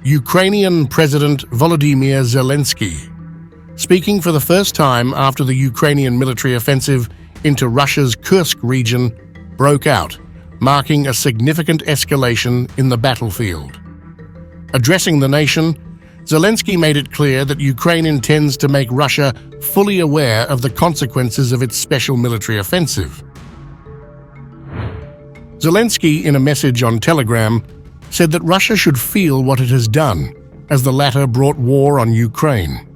Ukrainian President Volodymyr Zelenskyy, speaking for the first time after the Ukrainian military offensive into Russia's Kursk region broke out, marking a significant escalation in the battlefield. Addressing the nation, Zelensky made it clear that Ukraine intends to make Russia fully aware of the consequences of its special military offensive. Zelensky, in a message on Telegram, said that Russia should feel what it has done, as the latter brought war on Ukraine.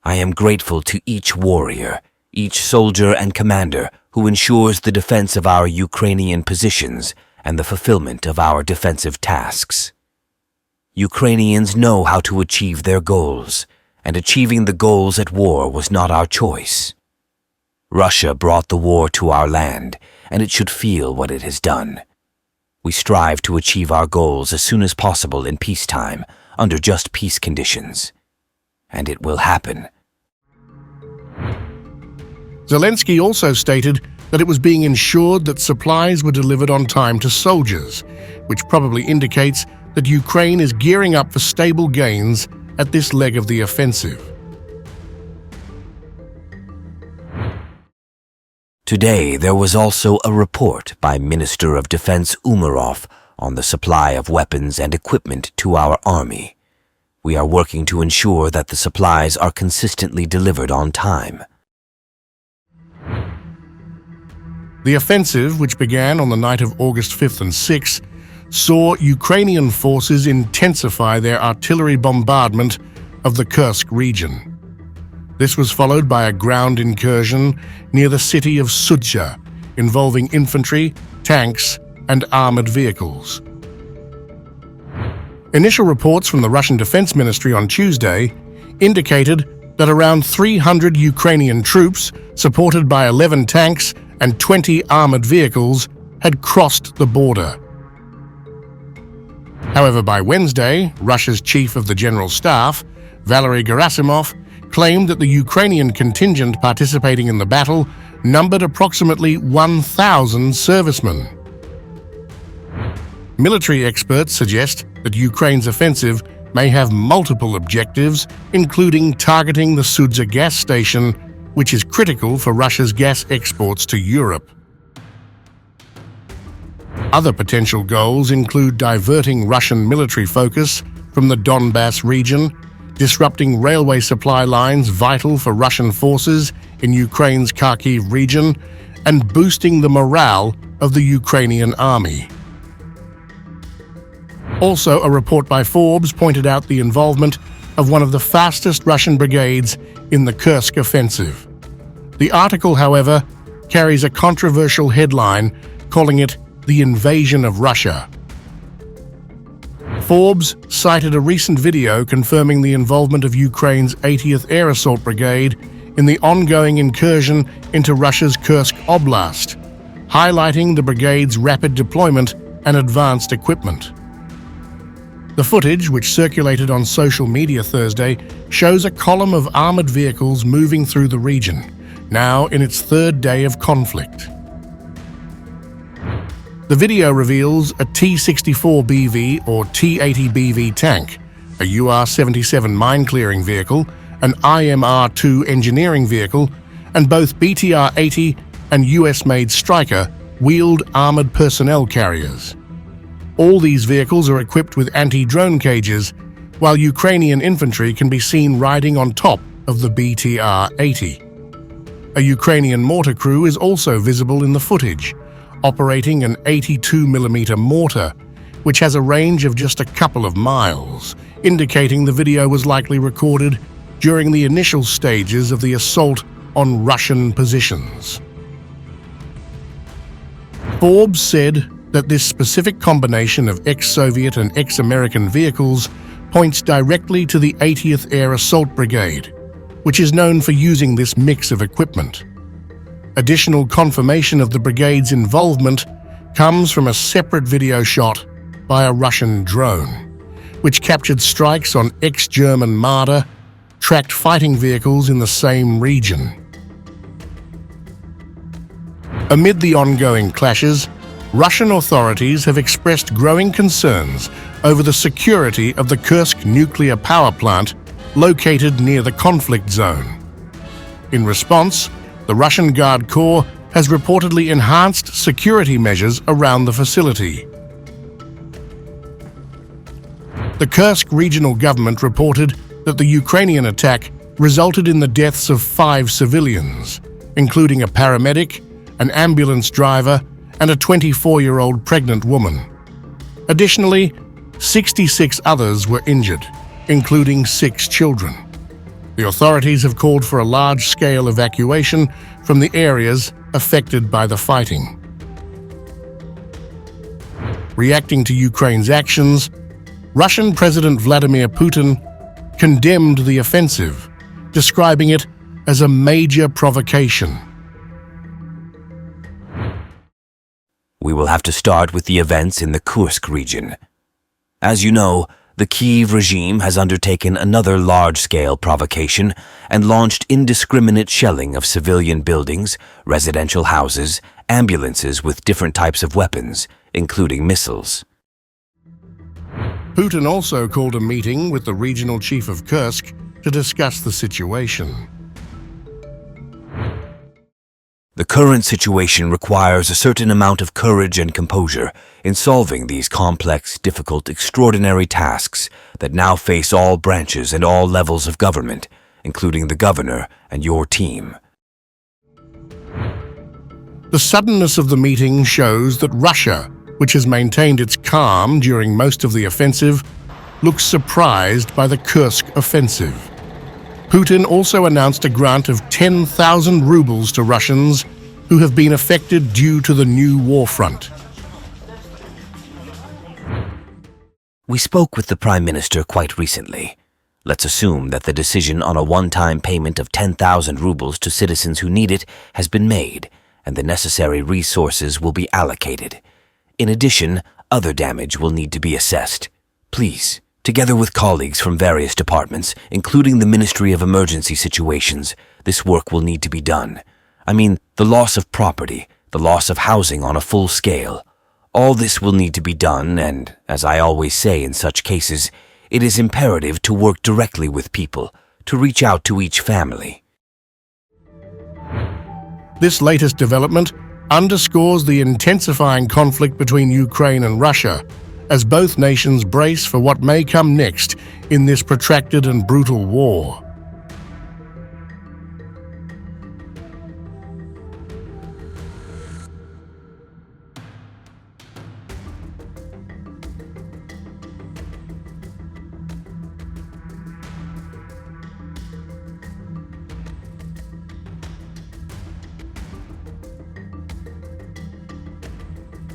I am grateful to each warrior, each soldier and commander who ensures the defense of our Ukrainian positions and the fulfillment of our defensive tasks. Ukrainians know how to achieve their goals, and achieving the goals at war was not our choice. Russia brought the war to our land, and it should feel what it has done. We strive to achieve our goals as soon as possible in peacetime, under just peace conditions. And it will happen. Zelensky also stated that it was being ensured that supplies were delivered on time to soldiers, which probably indicates that Ukraine is gearing up for stable gains at this leg of the offensive. Today, there was also a report by Minister of Defense Umarov on the supply of weapons and equipment to our army. We are working to ensure that the supplies are consistently delivered on time. The offensive, which began on the night of August 5th and 6th, saw Ukrainian forces intensify their artillery bombardment of the Kursk region. This was followed by a ground incursion near the city of Sudzha, involving infantry, tanks, and armored vehicles. Initial reports from the Russian Defense Ministry on Tuesday indicated that around 300 Ukrainian troops, supported by 11 tanks and 20 armored vehicles, had crossed the border. However, by Wednesday, Russia's chief of the General Staff, Valery Gerasimov, claimed that the Ukrainian contingent participating in the battle numbered approximately 1,000 servicemen. Military experts suggest that Ukraine's offensive may have multiple objectives, including targeting the Sudzha gas station, which is critical for Russia's gas exports to Europe. Other potential goals include diverting Russian military focus from the Donbass region, disrupting railway supply lines vital for Russian forces in Ukraine's Kharkiv region, and boosting the morale of the Ukrainian army. Also, a report by Forbes pointed out the involvement of one of the fastest Russian brigades in the Kursk offensive. The article, however, carries a controversial headline calling it "The Invasion of Russia." Forbes cited a recent video confirming the involvement of Ukraine's 80th Air Assault Brigade in the ongoing incursion into Russia's Kursk Oblast, highlighting the brigade's rapid deployment and advanced equipment. The footage, which circulated on social media Thursday, shows a column of armored vehicles moving through the region, now in its third day of conflict. The video reveals a T-64BV or T-80BV tank, a UR-77 mine-clearing vehicle, an IMR-2 engineering vehicle, and both BTR-80 and US-made Stryker wheeled armored personnel carriers. All these vehicles are equipped with anti-drone cages, while Ukrainian infantry can be seen riding on top of the BTR-80. A Ukrainian mortar crew is also visible in the footage, operating an 82mm mortar, which has a range of just a couple of miles, indicating the video was likely recorded during the initial stages of the assault on Russian positions. Forbes said that this specific combination of ex-Soviet and ex-American vehicles points directly to the 80th Air Assault Brigade, which is known for using this mix of equipment. Additional confirmation of the brigade's involvement comes from a separate video shot by a Russian drone, which captured strikes on ex-German Marder, tracked fighting vehicles in the same region. Amid the ongoing clashes, Russian authorities have expressed growing concerns over the security of the Kursk nuclear power plant located near the conflict zone. In response, the Russian Guard Corps has reportedly enhanced security measures around the facility. The Kursk regional government reported that the Ukrainian attack resulted in the deaths of 5 civilians, including a paramedic, an ambulance driver, and a 24-year-old pregnant woman. Additionally, 66 others were injured, including 6 children. The authorities have called for a large-scale evacuation from the areas affected by the fighting. Reacting to Ukraine's actions, Russian President Vladimir Putin condemned the offensive, describing it as a major provocation. We will have to start with the events in the Kursk region. As you know, the Kyiv regime has undertaken another large-scale provocation and launched indiscriminate shelling of civilian buildings, residential houses, ambulances with different types of weapons, including missiles. Putin also called a meeting with the regional chief of Kursk to discuss the situation. The current situation requires a certain amount of courage and composure in solving these complex, difficult, extraordinary tasks that now face all branches and all levels of government, including the governor and your team. The suddenness of the meeting shows that Russia, which has maintained its calm during most of the offensive, looks surprised by the Kursk offensive. Putin also announced a grant of 10,000 rubles to Russians who have been affected due to the new war front. We spoke with the Prime Minister quite recently. Let's assume that the decision on a one-time payment of 10,000 rubles to citizens who need it has been made, and the necessary resources will be allocated. In addition, other damage will need to be assessed. Please, together with colleagues from various departments, including the Ministry of Emergency Situations, this work will need to be done. I mean, the loss of property, the loss of housing on a full scale. All this will need to be done, and, as I always say in such cases, it is imperative to work directly with people, to reach out to each family. This latest development underscores the intensifying conflict between Ukraine and Russia, as both nations brace for what may come next in this protracted and brutal war.